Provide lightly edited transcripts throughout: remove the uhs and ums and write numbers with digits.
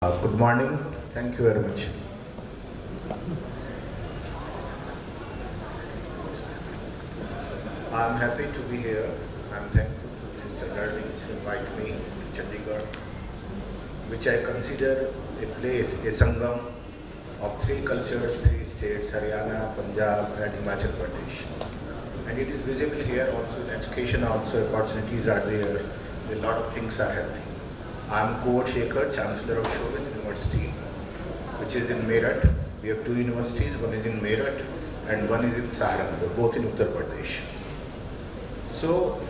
Good morning. Thank you very much. I'm happy to be here. I'm thankful to Mr. Learning to invite me to Chandigarh, which I consider a place, a sangam of three cultures, three states, Haryana, Punjab and Himachal Pradesh. And it is visible here also in education also, opportunities are there, a lot of things are happening. I'm Kunwar Shekhar, Chancellor of Shobhit University, which is in Meerut. We have two universities, one is in Meerut and one is in Saharanpur, both in Uttar Pradesh. So,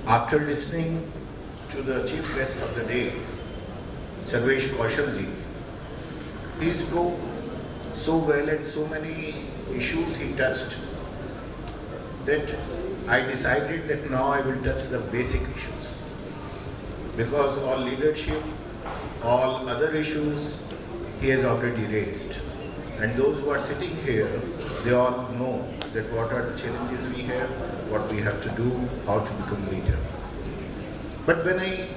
after listening to the chief guest of the day, Sarvesh Kaushalji, he spoke so well and so many issues he touched that I decided that now I will touch the basic issues. Because all leadership, all other issues he has already raised. And those who are sitting here, they all know that what are the challenges we have, what we have to do, how to become leader. But when I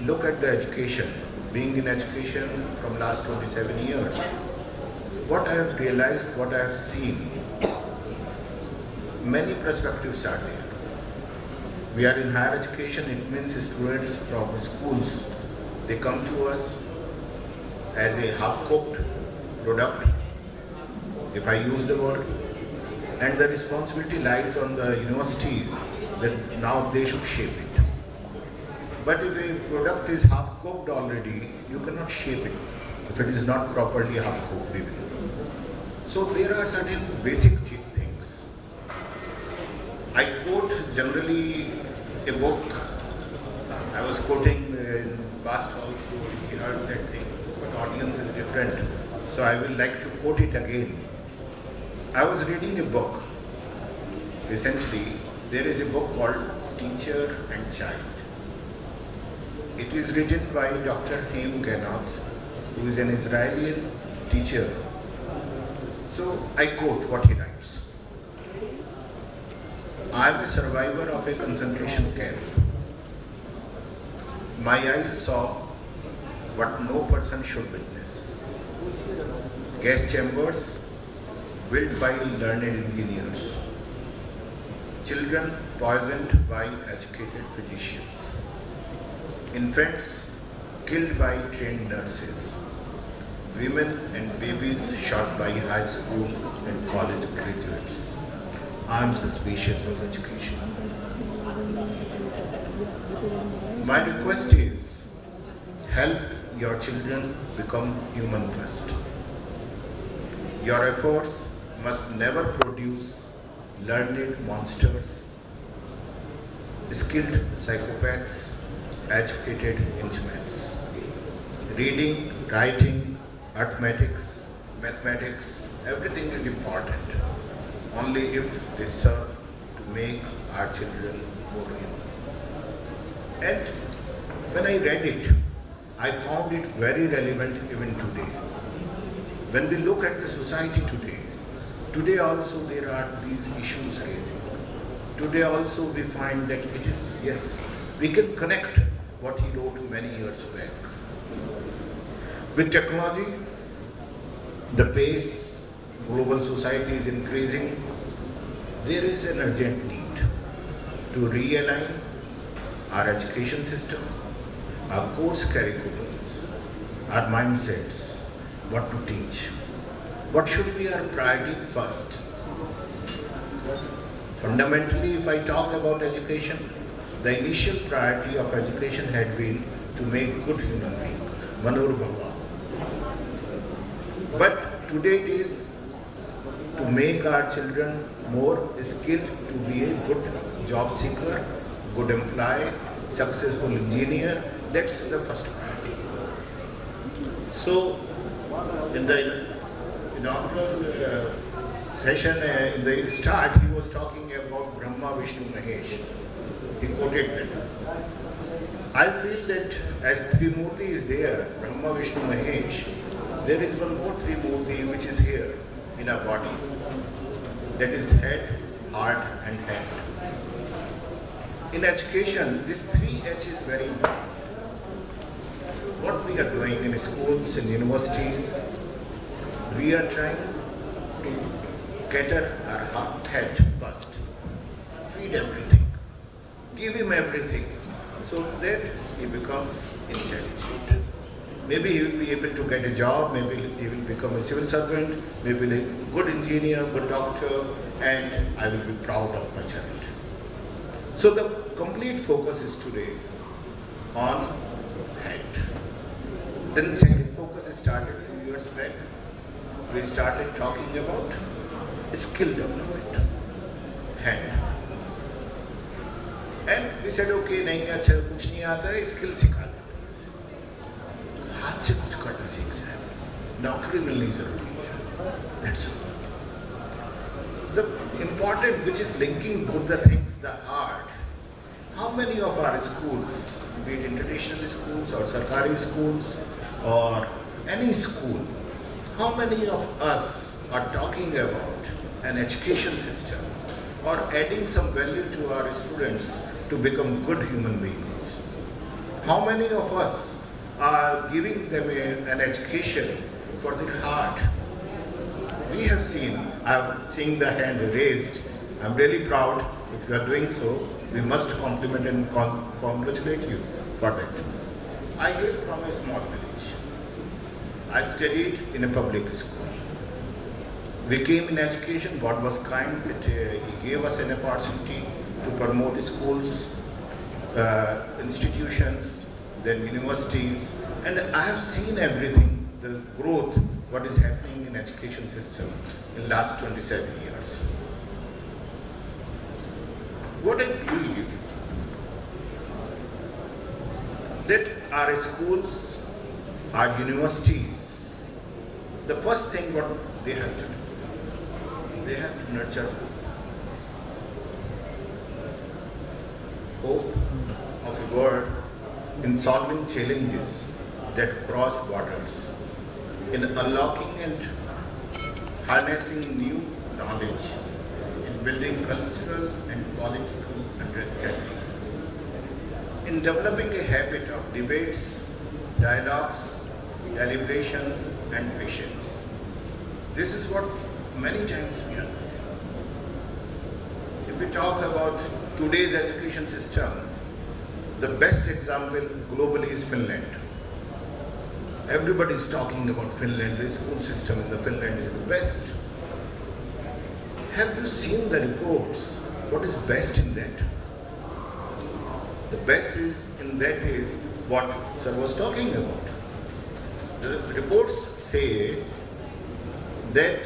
look at the education, being in education from last 27 years, what I have realized, what I have seen, many perspectives are there. We are in higher education, it means students from schools, they come to us as a half-cooked product, if I use the word, and the responsibility lies on the universities that now they should shape it. But if a product is half-cooked already, you cannot shape it if it is not properly half-cooked even. So there are certain basic things. I quote generally a book. I was quoting in past also, you heard that thing, but audience is different. So I will like to quote it again. I was reading a book. Recently, there is a book called Teacher and Child. It is written by Dr. Haim Ganot, who is an Israeli teacher. So I quote what he writes. I am a survivor of a concentration camp. My eyes saw what no person should witness. Gas chambers built by learned engineers. Children poisoned by educated physicians. Infants killed by trained nurses. Women and babies shot by high school and college graduates. I am suspicious of education. My request is, help your children become human first. Your efforts must never produce learned monsters, skilled psychopaths, educated instruments. Reading, writing, arithmetics, mathematics, everything is important. Only if they serve to make our children more human. And when I read it, I found it very relevant even today. When we look at the society today also there are these issues raising. Today also we find that it is, yes, we can connect what he wrote many years back. With technology, the pace, global society is increasing. There is an urgent need to realign our education system, our course curriculums, our mindsets, what to teach. What should be our priority first? Fundamentally, if I talk about education, the initial priority of education had been to make good human beings, Manur Bhava. But today it is to make our children more skilled to be a good job seeker, good employee, successful engineer. That's the first priority. So, in the inaugural session, in the start, he was talking about Brahma, Vishnu, Mahesh. He quoted that. I feel that as Trimurti is there, Brahma, Vishnu, Mahesh, there is one more Trimurti which is here in our body. That is head, heart and hand. In education, this 3H is very important. what we are doing in schools and universities, we are trying to cater our head first, feed everything, give him everything, so that he becomes intelligent. Maybe he will be able to get a job, maybe he will become a civil servant, maybe a good engineer, good doctor, and I will be proud of my child. So the complete focus is today on head. Then the second focus started a few years back. We started talking about skill development, head. And we said, okay, नहीं अच्छा कुछ नहीं आता है, skill सिखा दो. हाथ से कुछ करना सीख जाए, नौकरी मिलनी जरूरी है. That's all. The important, which is linking both the things, the art. How many of our schools, be it international schools or Sarkari schools or any school, how many of us are talking about an education system or adding some value to our students to become good human beings? How many of us are giving them an education for the heart? We have seen, I'm seeing the hand raised. I'm really proud. If you are doing so, we must compliment and congratulate you for that. I hail from a small village. I studied in a public school. We came in education, God was kind, He gave us an opportunity to promote schools, institutions, then universities, and I have seen everything, the growth, what is happening in education system in last 27 years. What I believe that our schools, our universities, the first thing what they have to do, they have to nurture hope of a world in solving challenges that cross borders, in unlocking and harnessing new knowledge, in building cultural and political understanding, in developing a habit of debates, dialogues, deliberations, and patience. This is what many times we are missing. If we talk about today's education system, the best example globally is Finland. Everybody is talking about Finland. The school system in the Finland is the best. Have you seen the reports? What is best in that? The best is in that is what Sir was talking about. The reports say that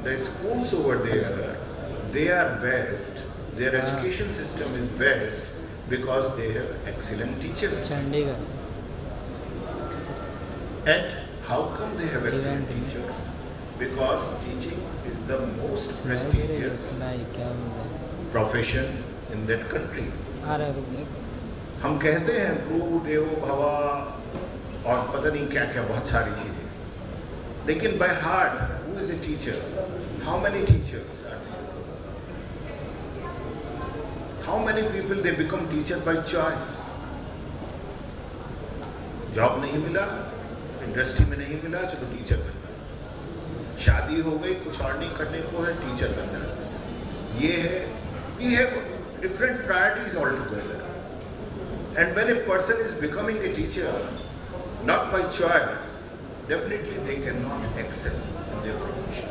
the schools over there, they are best. Their education system is best because they have excellent teachers. And how come they have excellent teachers? Because teaching is the most prestigious profession in that country. हम कहते हैं गुरु देवो भवा और पता नहीं क्या क्या बहुत सारी चीजें, लेकिन by heart, who is a teacher? How many teachers are there? How many people they become teacher by choice? Job नहीं मिला, इंडस्ट्री में नहीं मिला, चलो टीचर बनना, शादी हो गई, कुछ और नहीं करने को है, टीचर बनना. ये है, we have different priorities altogether. And when a person is becoming a teacher, not by choice, definitely they cannot excel in their profession.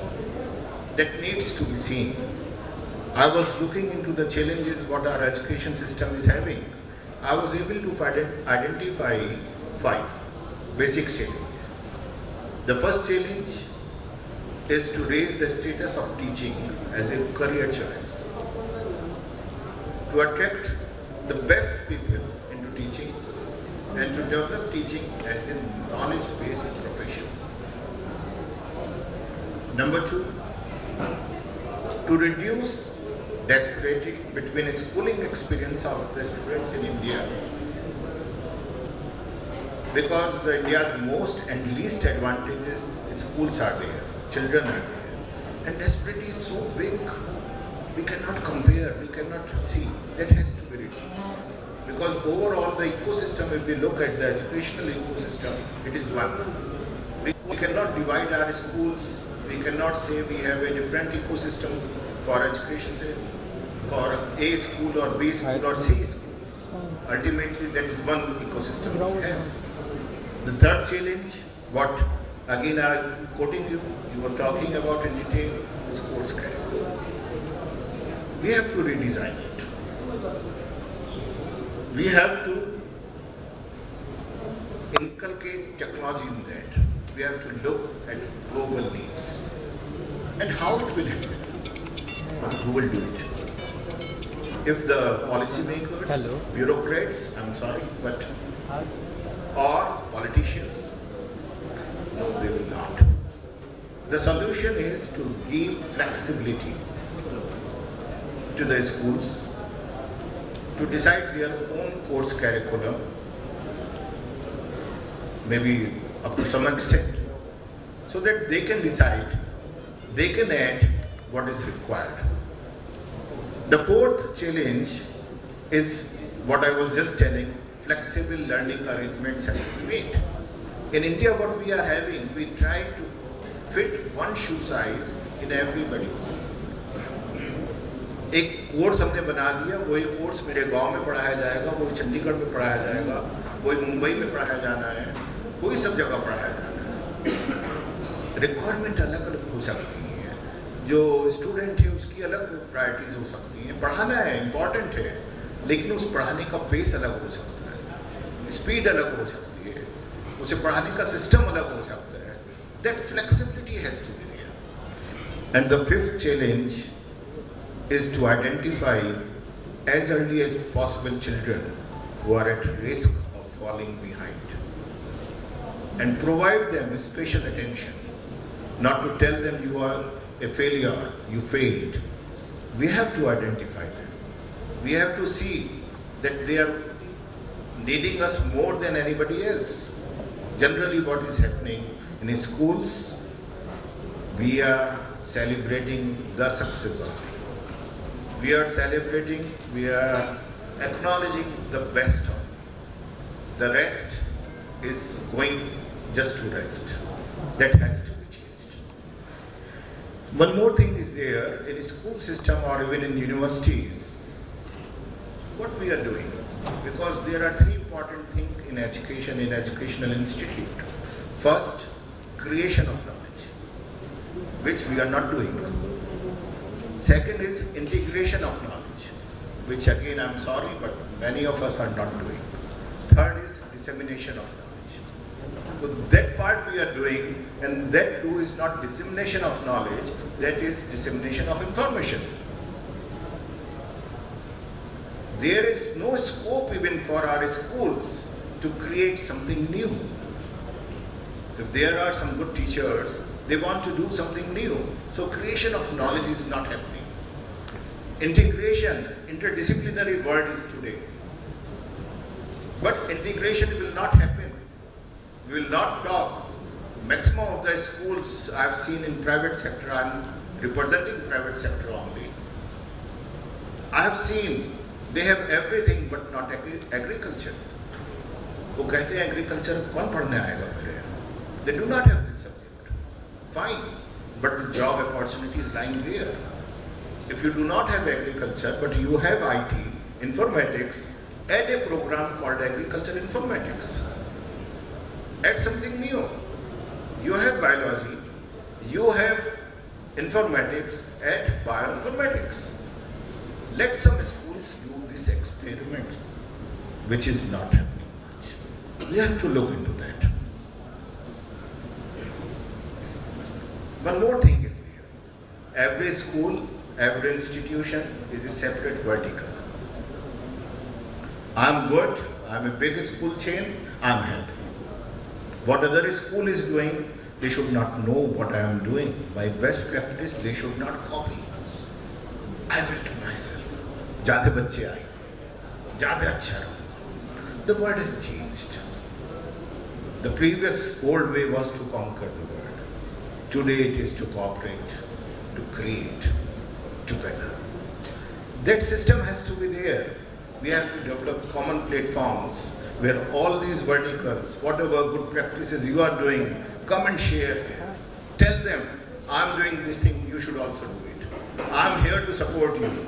That needs to be seen. I was looking into the challenges what our education system is having. I was able to identify 5 basic challenges. The first challenge is to raise the status of teaching as a career choice, to attract the best people into teaching and to develop teaching as a knowledge-based profession. Number 2, to reduce disparity between schooling experience of the students in India, because India's most and least advantageous schools are there, children are there, and disparity is so big, we cannot compare, we cannot see. That has to be reduced. Because overall the ecosystem, if we look at the educational ecosystem, it is one. We cannot divide our schools. We cannot say we have a different ecosystem for education, say, for A school or B school or C school. Ultimately, that is one ecosystem we have. The third challenge, what again I am quoting you, you were talking about in detail, the sports curriculum. We have to redesign it. We have to inculcate technology in that. We have to look at global needs. And how it will happen? Who will do it? If the policymakers, bureaucrats, I'm sorry, but or politicians? No, they will not. The solution is to give flexibility to the schools to decide their own course curriculum, maybe up to some extent, so that they can decide, they can add what is required. The fourth challenge is what I was just telling, flexible learning arrangements have to be made. In India, what we are having, we try to fit one shoe size in everybody's. एक course हमने बना दिया, वही course मेरे गांव में पढ़ाया जाएगा, वही चंडीगढ़ में पढ़ाया जाएगा, वही मुंबई में पढ़ाया जाना है, वही सब जगह पढ़ाया जाना है। रिक्वायरमेंट अलग अलग हो सकती है, जो स्टूडेंट है उसकी अलग प्रायोरिटीज हो सकती हैं। पढ़ाना है, इम्पॉर्टेंट है, लेकिन उस पढ़ाने का पेस अलग हो सकता है, स्पीड अलग हो सकती है, उसे पढ़ाने का सिस्टम अलग हो सकता है। That flexibility has to be there. And the fifth challenge is to identify as early as possible children who are at risk of falling behind and provide them special attention, not to tell them you are a failure, you failed. We have to identify them. We have to see that they are needing us more than anybody else. Generally what is happening in schools, we are celebrating the success of it. We are celebrating, we are acknowledging the best of it. The rest is going just to rest. That has to be changed. One more thing is there, in school system or even in universities, what we are doing, because there are three important things in education, in educational institute. First, creation of knowledge, which we are not doing. Second is integration of knowledge, which again I'm sorry, but many of us are not doing. Third is dissemination of knowledge. So that part we are doing, and that too is not dissemination of knowledge, that is dissemination of information. There is no scope even for our schools to create something new. If there are some good teachers, they want to do something new. So creation of knowledge is not happening. Integration, interdisciplinary word is today. But integration will not happen. We will not talk. Maximum of the schools I have seen in private sector, I am representing private sector only. I have seen they have everything but not agriculture. वो कहते हैं agriculture कौन पढ़ने आएगा मेरे? They do not have this subject. Fine, but the job opportunity is lying there. If you do not have agriculture, but you have IT, informatics, add a program called agriculture informatics. Add something new. You have biology, you have informatics, add bioinformatics. Let some schools do this experiment, which is not happening much. We have to look into that. One more thing is there. Every school, every institution is a separate vertical. I'm good, I'm a big school chain, I'm happy. What other school is doing, they should not know what I am doing. My best practice, they should not copy. I will to myself. ज़्यादा बच्चे आए, ज़्यादा अच्छा रहो. The world has changed. The previous old way was to conquer the world. Today it is to cooperate, to create together. That system has to be there. We have to develop common platforms where all these verticals, whatever good practices you are doing, come and share. Tell them, I'm doing this thing, you should also do it. I'm here to support you.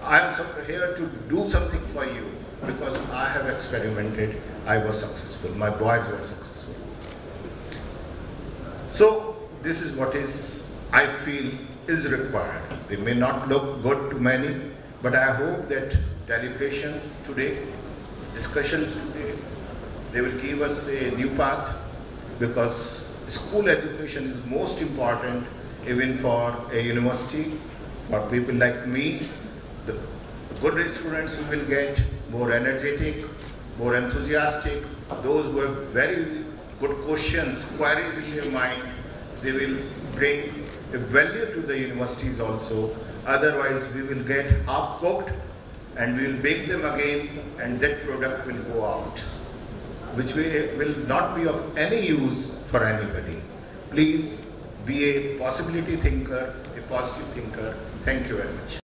I'm here to do something for you because I have experimented, I was successful, my boys were successful. So this is what I feel is required. They may not look good to many, but I hope that deliberations today, discussions today, they will give us a new path, because school education is most important even for a university. For people like me, the good students who will get more energetic, more enthusiastic, those who have very good questions, queries in their mind, they will bring a value to the universities also. Otherwise, we will get half cooked and we will bake them again, and that product will go out, which will not be of any use for anybody. Please be a possibility thinker, a positive thinker. Thank you very much.